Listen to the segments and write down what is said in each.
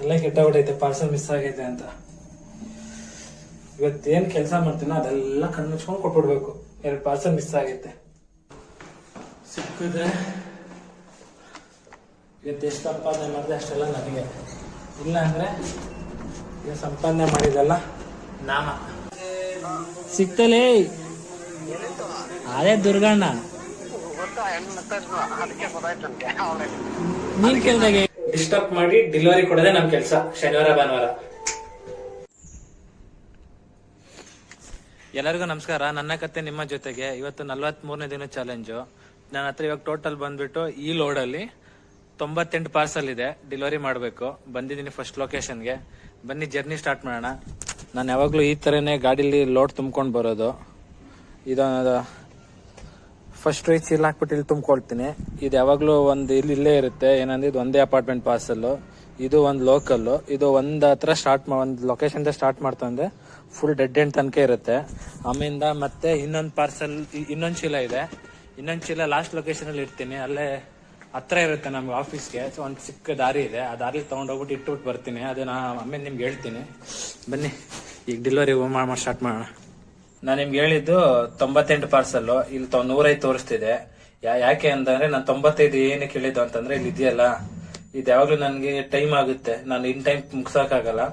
ಅಲ್ಲೇ ಕೆಟ್ಟೋಗ್ಬಿಟ್ಟೈತೆ, parcel miss ಆಗೈತೆ ಅಂತ. ಇವತ್ತೇನು ಕೆಲಸ ಮಾಡ್ತೀನೋ ಅದೆಲ್ಲ ಕಣ್ಣು ಮುಚ್ಕೊಂಡು ಕೊಟ್ಬಿಡ್ಬೇಕು. 2 ಪಾರ್ಸಲ್ ಮಿಸ್ ಆಗೈತೆ. ಸಿಕ್ಕಿದ್ರೆ ಇವತ್ತು ಎಷ್ಟು ಸಂಪಾದನೆ ಮಾಡಿದೆ ಅಷ್ಟೆಲ್ಲ ನನಗೆ, ಇಲ್ಲ ಅಂದ್ರೆ ಈಗ ಸಂಪಾದನೆ ಮಾಡಿದಲ್ಲ ನಾಮ ಸಿಕ್ತಲೇ. ಅದೇ ದುರ್ಗಣ್ಣ ನೀನ್ ಕೇಳ್ದಾಗೆ ಡಿಸ್ಟರ್ಬ್ ಮಾಡಿ ಡೆಲಿವರಿ ಕೊಡೋದೇ ನಮ್ ಕೆಲಸ. ಶನಿವಾರ ಭಾನುವಾರ. ಎಲ್ಲರಿಗೂ ನಮಸ್ಕಾರ. ನನ್ನ ಕತೆ ನಿಮ್ಮ ಜೊತೆಗೆ. ಇವತ್ತು 43ನೇ ದಿನ ಚಾಲೆಂಜು. ನನ್ನ ಹತ್ರ ಇವಾಗ ಟೋಟಲ್ ಬಂದ್ಬಿಟ್ಟು ಈ ಲೋಡಲ್ಲಿ 98 ಪಾರ್ಸಲ್ ಇದೆ, ಡೆಲಿವರಿ ಮಾಡಬೇಕು. ಬಂದಿದ್ದೀನಿ ಫಸ್ಟ್ ಲೊಕೇಶನ್ಗೆ. ಬನ್ನಿ ಜರ್ನಿ ಸ್ಟಾರ್ಟ್ ಮಾಡೋಣ. ನಾನು ಯಾವಾಗಲೂ ಈ ಥರನೇ ಗಾಡೀಲಿ ಲೋಡ್ ತುಂಬ್ಕೊಂಡು ಬರೋದು. ಇದೊಂದು ಫಸ್ಟ್ ಈ ಚೀಲ ಹಾಕ್ಬಿಟ್ಟು ಇಲ್ಲಿ ತುಂಬ್ಕೊಳ್ತೀನಿ. ಇದು ಯಾವಾಗಲೂ ಒಂದು ಇಲ್ಲೇ ಇರುತ್ತೆ. ಏನಂದ್ರೆ ಇದು ಒಂದೇ ಅಪಾರ್ಟ್ಮೆಂಟ್ ಪಾರ್ಸಲ್ಲು, ಇದು ಒಂದು ಲೋಕಲ್ಲು. ಇದು ಒಂದು ಹತ್ರ ಒಂದು ಲೊಕೇಶನ್ ಸ್ಟಾರ್ಟ್ ಮಾಡ್ತಂದ್ರೆ ಫುಲ್ ಡೆಡ್ ಎಂಡ್ ತನಕ ಇರುತ್ತೆ. ಆಮೇಲಿಂದ ಮತ್ತೆ ಇನ್ನೊಂದು ಪಾರ್ಸಲ್, ಇನ್ನೊಂದು ಚೀಲ ಇದೆ. ಇನ್ನೊಂದು ಚೀಲ ಲಾಸ್ಟ್ ಲೊಕೇಶನಲ್ಲಿ ಇರ್ತೀನಿ. ಅಲ್ಲೇ ಹತ್ರ ಇರುತ್ತೆ ನಮ್ಗೆ ಆಫೀಸ್ಗೆ. ಸೊ ಒಂದು ಚಿಕ್ಕ ದಾರಿ ಇದೆ, ಆ ದಾರಿ ತೊಗೊಂಡೋಗ್ಬಿಟ್ಟು ಇಟ್ಬಿಟ್ಟು ಬರ್ತೀನಿ. ಅದನ್ನ ಆಮೇಲೆ ನಿಮ್ಗೆ ಹೇಳ್ತೀನಿ. ಬನ್ನಿ ಈಗ ಡೆಲಿವರಿ ಮಾಡಿ ಸ್ಟಾರ್ಟ್ ಮಾಡೋಣ. ನಾನು ನಿಮ್ಗೆ ಹೇಳಿದ್ದು 98 ಪಾರ್ಸಲ್ಲು, ಇಲ್ಲಿ 105 ತೋರಿಸ್ತಿದೆ. ಯಾಕೆ ಅಂತಂದ್ರೆ ನಾನು 95 ಏನಕ್ಕೆ ಹೇಳಿದ್ದು ಅಂತಂದ್ರೆ ಇಲ್ಲಿ ಇದೆಯಲ್ಲ, ಇದು ಯಾವಾಗ್ಲೂ ನನಗೆ ಟೈಮ್ ಆಗುತ್ತೆ, ನಾನು ಇನ್ ಟೈಮ್ ಮುಗ್ಸಕ್ಕಾಗಲ್ಲ.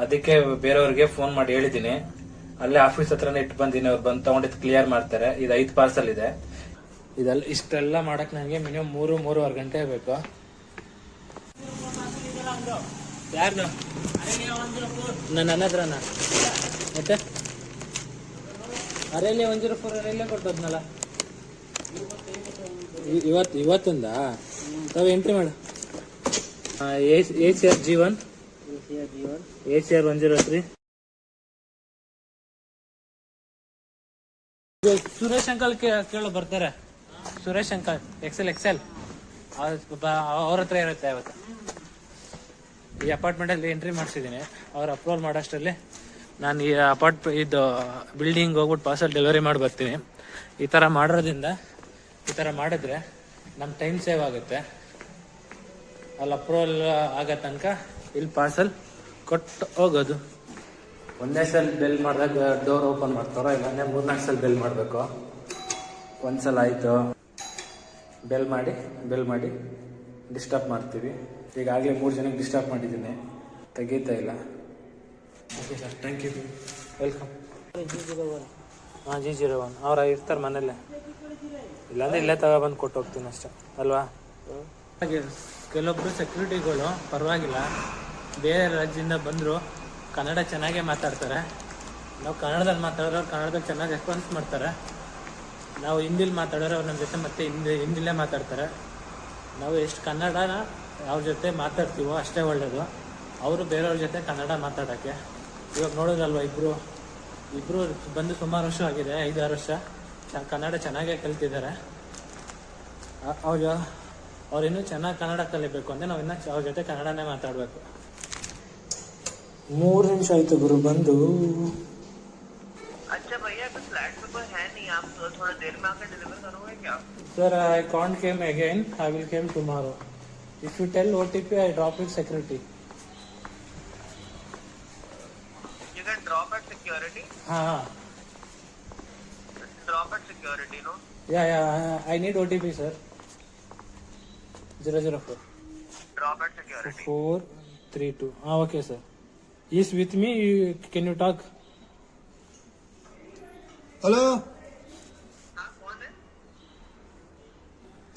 ಅದಕ್ಕೆ ಬೇರೆಯವ್ರಿಗೆ ಫೋನ್ ಮಾಡಿ ಹೇಳಿದ್ದೀನಿ. ಅಲ್ಲೇ ಆಫೀಸ್ ಹತ್ರನೇ ಇಟ್ಟು ಬಂದಿನಿ. ಅವ್ರು ಬಂದು ತಗೊಂಡಿದ್ದು ಕ್ಲಿಯರ್ ಮಾಡ್ತಾರೆ. ಇದು 5 ಪಾರ್ಸಲ್ ಇದೆ. ಇದೆಲ್ಲ ಇಷ್ಟೆಲ್ಲ ಮಾಡಕ್ ನನಗೆ ಮಿನಿಮಮ್ 3-3.5 ಗಂಟೆ ಬೇಕು. ಯಾರು ನನ್ನ ಹತ್ರನ ಮತ್ತೆ ಅರೆಲ್ಲೇ 104 ಅರೆಲ್ಲೇ ಕೊಟ್ಟದ್ನಲ್ಲ ಇವತ್ತೊಂದ ತಾವು ಎಂಟ್ರಿ ಮಾಡು. ACR G1 ACR 103. Suresh uncle ಕೇಳೋ ಬರ್ತಾರೆ. ಸುರೇಶ್ ಅಂಕಲ್ XL ಅವ್ರ ಹತ್ರ ಇರುತ್ತೆ. ಅವತ್ತು ಈ ಅಪಾರ್ಟ್ಮೆಂಟ್ ಅಲ್ಲಿ ಎಂಟ್ರಿ ಮಾಡಿಸಿದ್ದೀನಿ. ಅವ್ರು ಅಪ್ರೂವಲ್ ಮಾಡೋಷ್ಟರಲ್ಲಿ ನಾನು ಈ ಇದು ಬಿಲ್ಡಿಂಗ್ ಹೋಗ್ಬಿಟ್ಟು ಪಾರ್ಸಲ್ ಡೆಲಿವರಿ ಮಾಡಿ ಬರ್ತೀನಿ. ಈ ಥರ ಮಾಡೋದ್ರಿಂದ, ಈ ಥರ ಮಾಡಿದ್ರೆ ನಮ್ಮ ಟೈಮ್ ಸೇವ್ ಆಗುತ್ತೆ. ಅಲ್ಲಿ ಅಪ್ರೂವಲ್ ಆಗೋ ತನಕ ಇಲ್ಲಿ ಪಾರ್ಸಲ್ ಕೊಟ್ಟು ಹೋಗೋದು. ಒಂದೇ ಸಲ ಬೆಲ್ ಮಾಡಿದಾಗ ಡೋರ್ ಓಪನ್ ಮಾಡ್ತಾರೋ, ಇಲ್ಲಾಂದ್ರೆ 3-4 ಸಲ ಬೆಲ್ ಮಾಡಬೇಕು. ಒಂದ್ಸಲ ಆಯಿತು ಬೆಲ್ ಮಾಡಿ ಡಿಸ್ಟರ್ಬ್ ಮಾಡ್ತೀವಿ. ಈಗಾಗಲೇ 3 ಜನಕ್ಕೆ ಡಿಸ್ಟರ್ಬ್ ಮಾಡಿದ್ದೀನಿ, ತೆಗೀತಾ ಇಲ್ಲ. Okay sir, thank you, welcome. ಹಾಂ G01 ಅವ್ರು ಇರ್ತಾರೆ ಮನೇಲೆ, ಇಲ್ಲಾಂದ್ರೆ ಇಲ್ಲೇ ತಗೊಬಂದು ಕೊಟ್ಟು ಹೋಗ್ತೀನಿ ಅಷ್ಟೇ ಅಲ್ವಾ. ಹಾಗೆ ಕೆಲವೊಬ್ರು ಸೆಕ್ಯೂರಿಟಿಗಳು ಪರವಾಗಿಲ್ಲ, ಬೇರೆ ರಾಜ್ಯದಿಂದ ಬಂದರು ಕನ್ನಡ ಚೆನ್ನಾಗೇ ಮಾತಾಡ್ತಾರೆ. ನಾವು ಕನ್ನಡದಲ್ಲಿ ಮಾತಾಡೋರು ಕನ್ನಡದಲ್ಲಿ ಚೆನ್ನಾಗಿ ರೆಸ್ಪಾನ್ಸ್ ಮಾಡ್ತಾರೆ. ನಾವು ಹಿಂದಿಲಿ ಮಾತಾಡೋರು ಅವ್ರು ನಮ್ಮ ಜೊತೆ ಮತ್ತೆ ಹಿಂದಿಲೇ ಮಾತಾಡ್ತಾರೆ. ನಾವು ಎಷ್ಟು ಕನ್ನಡನ ಅವ್ರ ಜೊತೆ ಮಾತಾಡ್ತೀವೋ ಅಷ್ಟೇ ಒಳ್ಳೆಯದು. ಅವರು ಬೇರೆಯವ್ರ ಜೊತೆ ಕನ್ನಡ ಮಾತಾಡೋಕ್ಕೆ. ಇವಾಗ ನೋಡೋದಲ್ವ, ಇಬ್ಬರು ಬಂದು ಸುಮಾರು ವರ್ಷ ಆಗಿದೆ, 5-6 ವರ್ಷ. ಕನ್ನಡ ಚೆನ್ನಾಗೇ ಕಲಿತಿದ್ದಾರೆ. ಅವ್ರು ಇನ್ನೂ ಚೆನ್ನಾಗಿ ಕನ್ನಡ ಕಲಿಬೇಕು ಅಂದರೆ ನಾವು ಇನ್ನೂ ಅವ್ರ ಜೊತೆ ಕನ್ನಡನೇ ಮಾತಾಡಬೇಕು. 3 ನಿಮಿಷ ಆಯಿತು ಗುರು ಬಂದು. Sir, I can't came again. I will came tomorrow. If you tell OTP, I drop it security. You can drop at security? Drop at security, no? Yeah. I need OTP, sir. 004. Drop at security. 432. Okay, sir. He's with me. Can you talk? Hello? कौन है?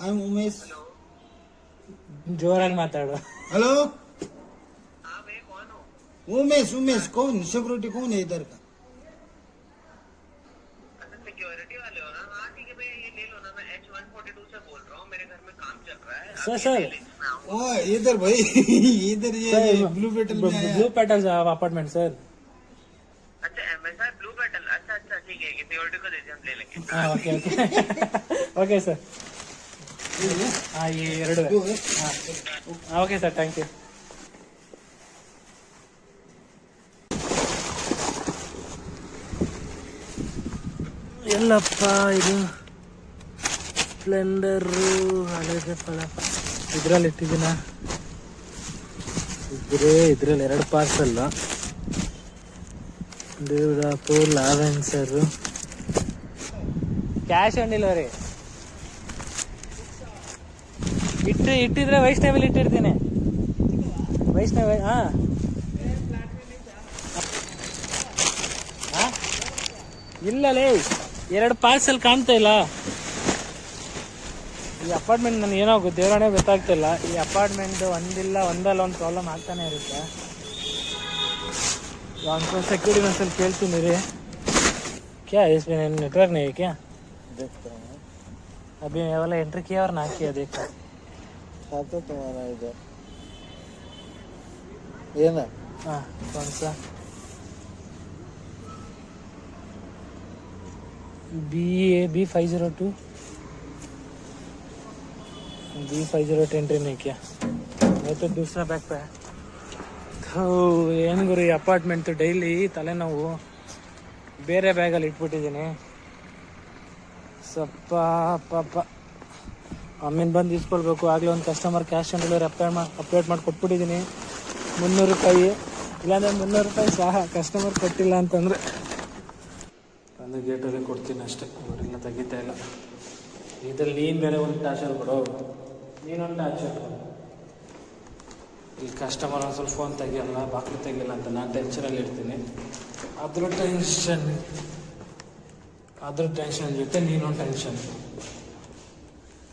I'm Umesh. Hello? जोराಗಿ ಮಾತಾಡು. Hello? हाँ मैं कौन हूँ? उमेश कौन? Security कौन है इधर का? अच्छा सिक्योरिटी वाले हो ना? हाँ ठीक है भैया, ये ले लो ना. मैं H142 से बोल रहा हूँ. मेरे घर में काम चल रहा है. सर ओ इधर भाई इधर ये ब्लू पेटल में आया. Blue petal apartment sir. अच्छा MSI ब्लू पेटल. अच्छा ठीक है, सिक्योरिटी को दे दे, हम ले लेंगे. Okay sir. हाँ ये 2. हाँ ओके सर, ಥ್ಯಾಂಕ್ ಯು. ಎಲ್ಲಪ್ಪ ಇದು ಸ್ಪ್ಲೆಂಡರು ಹಳೇದಪ್ಪಲ್ಲ, ಇದ್ರಲ್ಲಿ ಇಟ್ಟಿದ್ದೀನ. ಇದ್ರಲ್ಲಿ 2 ಪಾರ್ಸಲ್, ದೇವರಾಪು ಲಾವೆನ್ಸರ್, ಕ್ಯಾಶ್ ಆನ್ ಡೆಲಿವರಿ. ಇಟ್ಟಿದ್ರೆ ವೈಷ್ಣವಿಲಿ ಇಟ್ಟಿರ್ತೀನಿ. ವೈಷ್ಣವಿ ಇಲ್ಲಲೇ 2 ಪಾರ್ಸಲ್ ಕಾಣ್ತಾ ಇಲ್ಲ. ಈ ಅಪಾರ್ಟ್ಮೆಂಟ್ ನನಗೆ ಏನೋ ದೇವರಾಣೆ ಗೊತ್ತಾಗ್ತಿಲ್ಲ. ಈ ಅಪಾರ್ಟ್ಮೆಂಟ್ ಒಂದಲ್ಲ ಒಂದು ಪ್ರಾಬ್ಲಮ್ ಆಗ್ತಾನೆ ಇರುತ್ತೆ. ಒಂದು ಸೆಕ್ಯೂರಿಟಿ ಒಂದ್ಸಲ ಕೇಳ್ತೀನಿ ರೀ. क्या है इसमें नेटवर्क नहीं है क्या? देखता हूँ अभी ये वाला एंट्री किया और ना किया देखा. खाता तुम्हारा इधर ये ना. हाँ कौन सा? B502 B508 एंट्री नहीं किया. मैं तो दूसरा बैग पे है. ಏನು ಗುರು ಈ ಅಪಾರ್ಟ್ಮೆಂಟ್ ಡೈಲಿ ತಲೆನೋವು. ಬೇರೆ ಬ್ಯಾಗಲ್ಲಿ ಇಟ್ಬಿಟ್ಟಿದ್ದೀನಿ. ಸ್ವಲ್ಪ ಪಾಪ ಆಮೇಲೆ ಬಂದು ಇಸ್ಕೊಳ್ಬೇಕು. ಆಗಲೇ ಒಂದು customer cash on delivery update ಮಾಡಿ ಕೊಟ್ಬಿಟ್ಟಿದ್ದೀನಿ. 300 ರೂಪಾಯಿ, ಇಲ್ಲಾಂದರೆ 300 ರೂಪಾಯಿ ಸಹ ಕಸ್ಟಮರ್ ಕೊಟ್ಟಿಲ್ಲ ಅಂತಂದರೆ ಒಂದು ಗೇಟಲ್ಲಿ ಕೊಡ್ತೀನಿ ಅಷ್ಟೇ. ಅವರೆಲ್ಲ ತೆಗಿತಾ ಇಲ್ಲ. ಇದ್ರಲ್ಲಿ ನೀನು ಬೇರೆ ಒಂದು ಟಾರ್ಚರ್ ಕೊಡು, ನೀನೊಂದು ಟಾರ್ಚರ್ ಕೊಡು. ಈ ಕಸ್ಟಮರ್ ಒಂದು ಸ್ವಲ್ಪ ಫೋನ್ ತೆಗಿಯಲ್ಲ, ಬಾಕ್ಲು ತೆಗಿಯಲ್ಲ ಅಂತ ನಾನು ಟೆನ್ಷನಲ್ಲಿ ಇರ್ತೀನಿ. ಅದ್ರ ಟೆನ್ಷನ್ ಜೊತೆ ನೀನೊಂದು ಟೆನ್ಷನ್.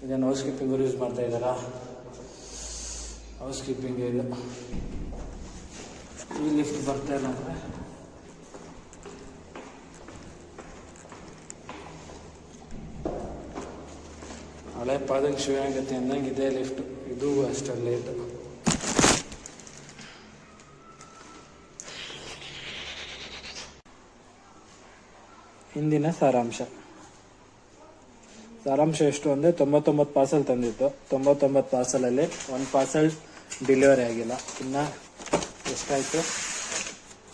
ಇದೇನು ಹೌಸ್ ಕೀಪಿಂಗ್ ಯೂಸ್ ಮಾಡ್ತಾ ಇದ್ದಾರಾ? ಹೌಸ್ ಕೀಪಿಂಗ್ ಇಲ್ಲ. ಈ ಲಿಫ್ಟ್ ಬರ್ತಾ ಇಲ್ಲ ಅಂದರೆ ಹಳೆ ಪಾದಂಗೆ ಶಿವಾಗತ್ತೆ ಅಂದಂಗೆ ಇದೇ ಲಿಫ್ಟ್. ಇದು ಅಷ್ಟೇ ಲೇಟು. ಹಿಂದಿನ ಸಾರಾಂಶ ಎಷ್ಟು ಅಂದರೆ 99 ಪಾರ್ಸಲ್ ತಂದಿತ್ತು. 99 ಪಾರ್ಸಲಲ್ಲಿ 1 ಪಾರ್ಸಲ್ ಡೆಲಿವರಿ ಆಗಿಲ್ಲ. ಇನ್ನು ಎಷ್ಟಾಯಿತು?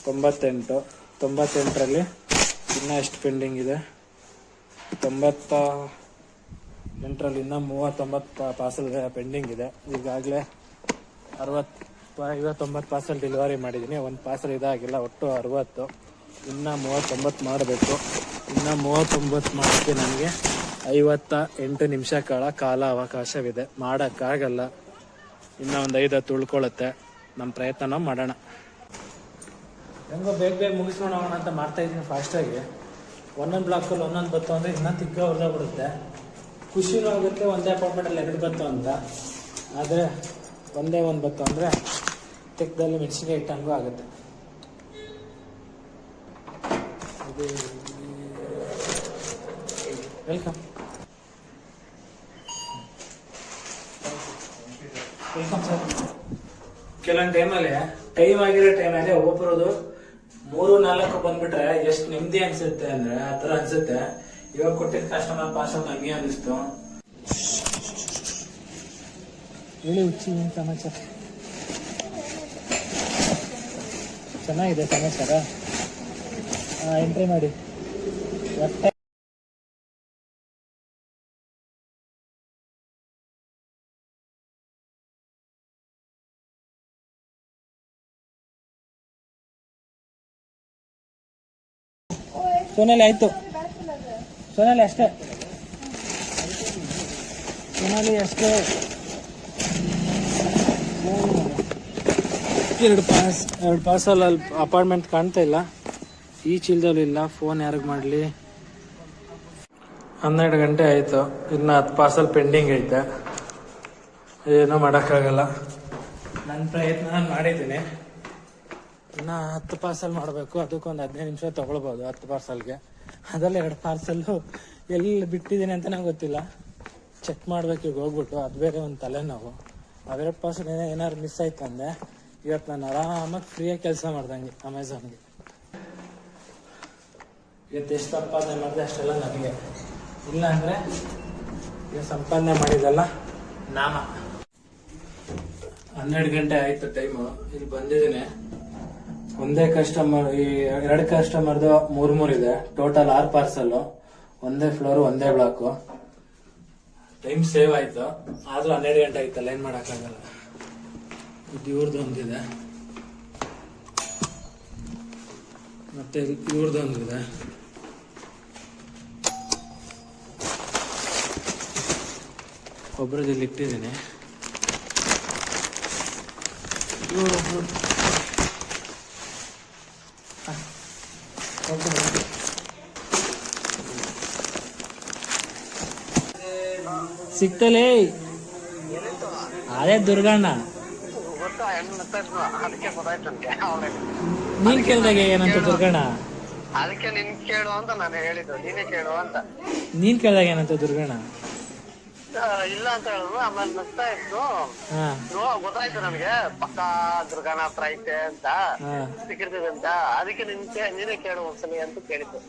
98. 98ರಲ್ಲಿ ಇನ್ನೂ ಎಷ್ಟು ಪೆಂಡಿಂಗ್ ಇದೆ? 98ರಲ್ಲಿ ಇನ್ನೂ 39 ಪಾರ್ಸಲ್ ಪೆಂಡಿಂಗ್ ಇದೆ. ಈಗಾಗಲೇ 59 ಪಾರ್ಸಲ್ ಡೆಲಿವರಿ ಮಾಡಿದ್ದೀನಿ. 1 ಪಾರ್ಸಲ್ ಇದಾಗಿಲ್ಲ. ಒಟ್ಟು 60. ಇನ್ನು 39 ಮಾಡಬೇಕು. ಇನ್ನು 39 ಮಾಡೋಕ್ಕೆ ನನಗೆ 58 ನಿಮಿಷಗಳ ಕಾಲ ಅವಕಾಶವಿದೆ. ಮಾಡೋಕ್ಕಾಗಲ್ಲ. ಇನ್ನೂ ಒಂದು 5 ಉಳ್ಕೊಳ್ಳುತ್ತೆ. ನಮ್ಮ ಪ್ರಯತ್ನ ನಾವು ಮಾಡೋಣ. ಹೆಂಗೋ ಬೇಗ ಮುಗಿಸ್ಕೊಂಡು ಹೋಗೋಣ ಅಂತ ಮಾಡ್ತಾಯಿದ್ದೀನಿ ಫಾಸ್ಟಾಗಿ. ಒಂದೊಂದು ಬ್ಲಾಕಲ್ಲಿ ಒಂದೊಂದು ಬತ್ತು ಅಂದರೆ ಇನ್ನೂ ತಿಕ್ಕ ಹೊರದೋಗ್ಬಿಡುತ್ತೆ. ಖುಷಿನೂ ಆಗುತ್ತೆ ಒಂದೇ ಅಪಾರ್ಟ್ಮೆಂಟಲ್ಲಿ 2 ಬತ್ತು ಅಂತ. ಆದರೆ ಒಂದೇ ಒಂದು ಬತ್ತು ಅಂದರೆ ತಿಕ್ಕದಲ್ಲಿ ಮೆಣಸಿನ್ಕಾಯಿ ಇಟ್ಟಂಗೂ ಆಗುತ್ತೆ. Welcome sir. ಕೆಲವೊಂದು ಟೈಮ್ ಆಗಿರೋ ಟೈಮಲ್ಲಿ ಒಬ್ಬೊಬ್ಬರದು 3-4 ಬಂದ್ಬಿಟ್ರೆ ಎಷ್ಟು ನೆಮ್ಮದಿ ಅನ್ಸುತ್ತೆ ಅಂದ್ರೆ ಆ ಥರ ಅನ್ಸುತ್ತೆ. ಇವಾಗ ಕೊಟ್ಟಿದ್ದ ಕಸ್ಟಮರ್ ಪಾರ್ಸಲ್ ಹಂಗೆ ಅನ್ನಿಸ್ತು. ಹೇಳಿ ಹುಚ್ಚಿ, ಏನು ಸಮಾಚಾರ? ಚೆನ್ನಾಗಿದೆ ಸಮಾಚಾರ. ಎಂಟ್ರಿ ಮಾಡಿ. ಸೋನಾಲಿ ಆಯಿತು. ಸೋನಾಲಿ ಅಷ್ಟೇ. ಸೋನಾಲಿ ಅಷ್ಟೇ. 2 ಪಾರ್ಸಲ್ ಅಲ್ಲಿ ಅಪಾರ್ಟ್ಮೆಂಟ್ ಕಾಣ್ತಾ ಇಲ್ಲ. ಈ ಚೀಲದಲ್ಲಿ ಇಲ್ಲ. ಫೋನ್ ಯಾರಿಗೆ ಮಾಡಲಿ? 12 ಗಂಟೆ ಆಯಿತು. ಇನ್ನು 10 ಪಾರ್ಸಲ್ ಪೆಂಡಿಂಗ್ ಐತೆ. ಏನೂ ಮಾಡೋಕ್ಕಾಗಲ್ಲ. ನನ್ನ ಪ್ರಯತ್ನ ನಾನು ಮಾಡಿದ್ದೀನಿ. ಇನ್ನು 10 ಪಾರ್ಸಲ್ ಮಾಡಬೇಕು. ಅದಕ್ಕೊಂದು 15 ನಿಮಿಷ ತೊಗೊಳ್ಬೋದು 10 ಪಾರ್ಸಲ್ಗೆ. ಅದರಲ್ಲಿ 2 ಪಾರ್ಸಲ್ಲು ಎಲ್ಲಿ ಬಿಟ್ಟಿದ್ದೀನಿ ಅಂತ ನಂಗೆ ಗೊತ್ತಿಲ್ಲ. ಚೆಕ್ ಮಾಡ್ಬೇಕು ಈಗ ಹೋಗ್ಬಿಟ್ಟು. ಅದು ಬೇರೆ ಒಂದು ತಲೆನೋವು. ಅವೆರಡು ಪಾರ್ಸಲ್ ಏನಾದ್ರು ಮಿಸ್ ಆಯ್ತು ಅಂದರೆ ಇವತ್ತು ನಾನು ಆರಾಮಾಗಿ ಫ್ರೀಯಾಗಿ ಕೆಲಸ ಮಾಡ್ದಂಗೆ ಅಮೆಝಾನ್ಗೆ. ಇವತ್ತು ಎಷ್ಟು ಸಂಪಾದನೆ ಮಾಡಿದೆ ಅಷ್ಟೆಲ್ಲ ನನಗೆ. ಇಲ್ಲ ಅಂದರೆ ಈಗ ಸಂಪಾದನೆ ಮಾಡಿದಲ್ಲ ನಾಮ. 12 ಗಂಟೆ ಆಯಿತು ಟೈಮು. ಇಲ್ಲಿ ಬಂದಿದ್ದೀನಿ. ಒಂದೇ ಕಸ್ಟಮರ್, ಈ 2 ಕಸ್ಟಮರ್ದು 3 ಇದೆ. Total 6 parcel. ಒಂದೇ ಫ್ಲೋರು, ಒಂದೇ ಬ್ಲಾಕು. ಟೈಮ್ ಸೇವ್ ಆಯಿತು. ಆದರೂ 12 ಗಂಟೆ ಆಯ್ತಲ್ಲ, ಏನು ಮಾಡೋಕ್ಕಾಗಲ್ಲ. ಇದು ಇವ್ರದ್ದು ಒಂದಿದೆ. ಮತ್ತೆ ಇವ್ರದ್ದೊಂದಿದೆ. ಒಬ್ಬರದ್ದು ಇಲ್ಲಿ ಇಟ್ಟಿದ್ದೀನಿ. ಸಿಕ್ತಲೇ ಅದೇ ದುರ್ಗಣ್ಣ. ಅದಕ್ಕೆ ಗೊತ್ತಾಯ್ತು ನನಗೆ. ನೀನ್ ಕೇಳ್ದಾಗ ಏನಂತ ದುರ್ಗಣ್ಣ? ಅದಕ್ಕೆ ನಿನ್ ಕೇಳು ಅಂತ ನಾನು ಹೇಳಿದ್ದು, ನೀನೇ ಕೇಳು ಅಂತ. ನೀನ್ ಕೇಳ್ದಾಗ ಏನಂತ ದುರ್ಗಣ್ಣ? ಇಲ್ಲ ಅಂತ ಹೇಳಿದ್ರು. ಆಮೇಲೆ ನಗ್ತಾ ಇತ್ತು. ಗೊತ್ತಾಯ್ತು ನನಗೆ ಪಕ್ಕ ದುರ್ಗಾನ ಹತ್ರ ಐತೆ ಅಂತ, ಸಿಕ್ಕಿರ್ತದೆ ಅಂತ. ಅದಕ್ಕೆ ನೀನೇ ಕೇಳು ಒಂದ್ಸಲಿ ಅಂತ ಕೇಳಿದ್ದು.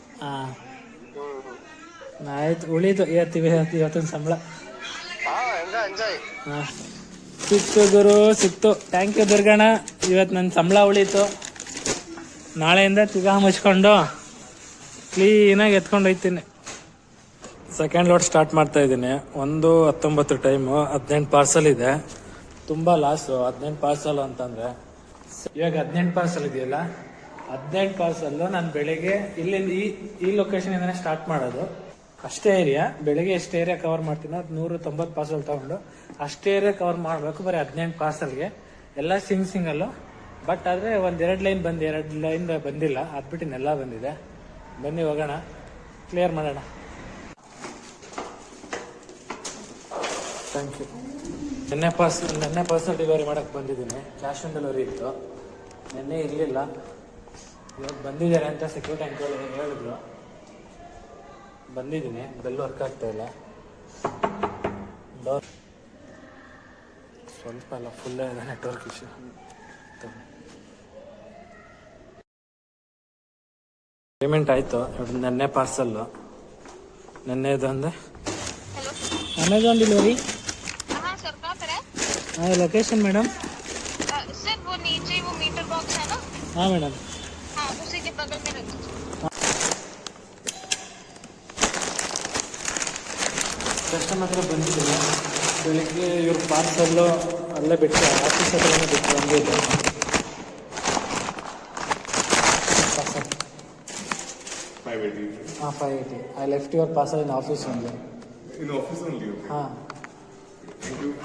ಆಯ್ತು, ಉಳಿತು ಇವತ್ತಿನ ಸಂಬಳ. ಎಂಜಾಯ್. ಸಿಕ್ತು ಗುರು, ಸಿಕ್ತು. Thank you Durganna. ಇವತ್ತು ನನ್ನ ಸಂಬಳ ಉಳೀತು. ನಾಳೆಯಿಂದ ತಿಗಾ ಮುಚ್ಕೊಂಡು ಕ್ಲೀನಾಗಿ ಎತ್ಕೊಂಡು ಹೋಗ್ತೀನಿ. ಸೆಕೆಂಡ್ ಲೋಡ್ ಸ್ಟಾರ್ಟ್ ಮಾಡ್ತಾ ಇದ್ದೀನಿ. 1:19 ಟೈಮು. 18 ಪಾರ್ಸಲ್ ಇದೆ. ತುಂಬ ಲಾಸು 18 ಪಾರ್ಸಲ್ ಅಂತಂದರೆ. ಇವಾಗ 18 ಪಾರ್ಸಲ್ ಇದೆಯಲ್ಲ, 18 ಪಾರ್ಸಲ್ಲು ನಾನು ಬೆಳಿಗ್ಗೆ ಇಲ್ಲಿಂದ ಈ ಲೊಕೇಶನಿಂದನೇ ಸ್ಟಾರ್ಟ್ ಮಾಡೋದು. ಅಷ್ಟೇ ಏರಿಯಾ, ಬೆಳಿಗ್ಗೆ ಎಷ್ಟು ಏರಿಯಾ ಕವರ್ ಮಾಡ್ತೀನೋ 190 ಪಾರ್ಸಲ್ ತೊಗೊಂಡು ಅಷ್ಟೇ ಏರಿಯಾ ಕವರ್ ಮಾಡಬೇಕು. ಬರೀ 18 ಪಾರ್ಸಲ್ಗೆ ಎಲ್ಲ ಸಿಂಗಲ್ಲು. ಬಟ್ ಆದರೆ 1-2 ಲೈನ್ ಬಂದು 2 ಲೈನ್ ಬಂದಿಲ್ಲ. ಅದು ಬಿಟ್ಟು ಇನ್ನೆಲ್ಲ ಬಂದಿದೆ. ಬನ್ನಿ ಹೋಗೋಣ, ಕ್ಲಿಯರ್ ಮಾಡೋಣ. Thank you. ನೆನ್ನೆ ಪಾರ್ಸಲ್ ಡೆಲಿವರಿ ಮಾಡೋಕ್ಕೆ ಬಂದಿದ್ದೀನಿ. ಕ್ಯಾಶ್ ಆನ್ ಡೆಲಿವರಿ ಇತ್ತು, ನೆನ್ನೆ ಇರಲಿಲ್ಲ. ಇವಾಗ ಬಂದಿದ್ದಾರೆ ಅಂತ ಸೆಕ್ಯೂರಿಟಿ ಅಂಕಲ್ ಹೇಳಿದ್ರು. ಬಂದಿದ್ದೀನಿ. ಬೆಲ್ ವರ್ಕ್ ಆಗ್ತಾ ಇಲ್ಲ. ಸ್ವಲ್ಪ ಅಲ್ಲ, ಫುಲ್ಲೇ ಇದೆ ನೆಟ್ವರ್ಕ್ ಇಶ್ಯೂ. ಪೇಮೆಂಟ್ ಆಯಿತು. ನೆನ್ನೆ ಪಾರ್ಸಲ್ಲು, ನೆನ್ನೆದಂದೆ अमेजॉन डिलीवरी। हाँ सर, कहाँ पर है? हाँ, लोकेशन मैडम। सर वो नीचे वो मीटर बॉक्स है ना? हाँ मैडम। हाँ, उसी के बगल में रख दीजिए। ಕಸ್ಟಮರ್ ಹತ್ರ ಬಂದಿದ್ದೀನಿ. ಬೆಳಿಗ್ಗೆ ಇವ್ರ ಪಾರ್ಸಲ್ಲು ಅಲ್ಲೇ ಬಿಟ್ಟು ಆಫೀಸ್ ಹತ್ರನೇ ಬಿಟ್ಟು ಬಂದಿದ್ದೆ. ಪಾರ್ಸಲ್ 580. हाँ 580. I left your parcel in office only. In office only? Okay. हाँ.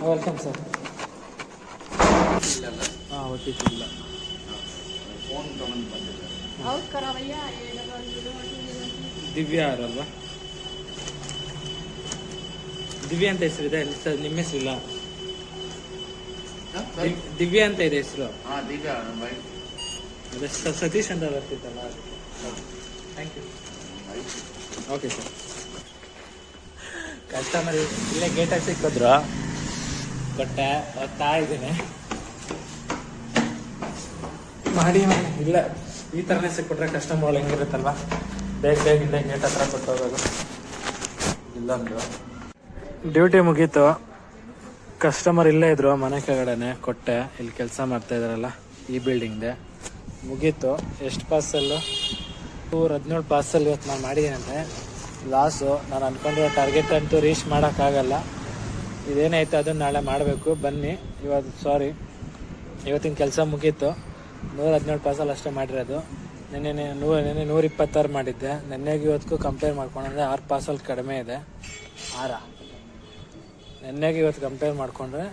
Welcome sir. हाँ OTP ಇಲ್ಲ. ದಿವ್ಯಾ ಅವರಲ್ವಾ? ದಿವ್ಯಾ ಅಂತ ಹೆಸರಿದೆ ಸರ್, ನಿಮ್ಮ ಹೆಸರಿಲ್ಲ? ದಿವ್ಯಾ ಅಂತ ಇದೆ ಹೆಸರು. ಅದೇ ಸತೀಶ್ ಅಂತ ಬರ್ತಿತ್ತಲ್ಲ. Thank you. Okay sir. Customer ಇಲ್ಲೇ ಗೇಟಾಗಿ ಸಿಕ್ಕಿದ್ರು, ಕೊಟ್ಟೆ ಓದ್ತಾ ಇದ್ದೀನಿ. ಮಾಡಿ ಇಲ್ಲ ಈ ಥರನೇ ಸಿಕ್ಬಿಟ್ರೆ ಕಸ್ಟಮರ್ ಹೆಂಗಿರುತ್ತಲ್ವ, ಬೇಗ ಇಲ್ಲೇ ಗೇಟ್ ಹತ್ರ ಕೊಟ್ಟು ಹೋಗೋದು. ಇಲ್ಲೊಂದು ಡ್ಯೂಟಿ ಮುಗೀತು. ಕಸ್ಟಮರ್ ಇಲ್ಲೇ ಇದ್ರು, ಮನೆ ಕೆಳಗಡೆನೆ ಕೊಟ್ಟೆ. ಇಲ್ಲಿ ಕೆಲಸ ಮಾಡ್ತಾ ಇದ್ದಾರಲ್ಲ ಈ ಬಿಲ್ಡಿಂಗ್ದೆ. ಮುಗೀತು. ಎಷ್ಟು ಪಾರ್ಸಲ್ಲು? 117 ಪಾರ್ಸಲ್ ಇವತ್ತು ನಾನು ಮಾಡಿದ್ದೀನಂತೆ. ಲಾಸು. ನಾನು ಅಂದ್ಕೊಂಡಿರೋ ಟಾರ್ಗೆಟ್ ಅಂತೂ ರೀಚ್ ಮಾಡೋಕ್ಕಾಗಲ್ಲ. ಇದೇನಾಯ್ತು ಅದನ್ನು ನಾಳೆ ಮಾಡಬೇಕು. ಬನ್ನಿ. ಇವತ್ತಿನ ಕೆಲಸ ಮುಗೀತು. 117 ಪಾರ್ಸಲ್ ಅಷ್ಟೇ ಮಾಡಿರೋದು. ನೆನ್ನೆ 126 ಮಾಡಿದ್ದೆ. ನೆನ್ನೆಗೆ ಇವತ್ತಿಗೂ ಕಂಪೇರ್ ಮಾಡ್ಕೊಂಡ್ರೆ 6 ಪಾರ್ಸಲ್ ಕಡಿಮೆ ಇದೆ. 6 ನೆನ್ನೆಗೆ ಇವತ್ತು ಕಂಪೇರ್ ಮಾಡಿಕೊಂಡ್ರೆ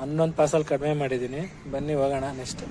11 ಪಾರ್ಸಲ್ ಕಡಿಮೆ ಮಾಡಿದ್ದೀನಿ. ಬನ್ನಿ ಹೋಗೋಣ ನೆಕ್ಸ್ಟ್.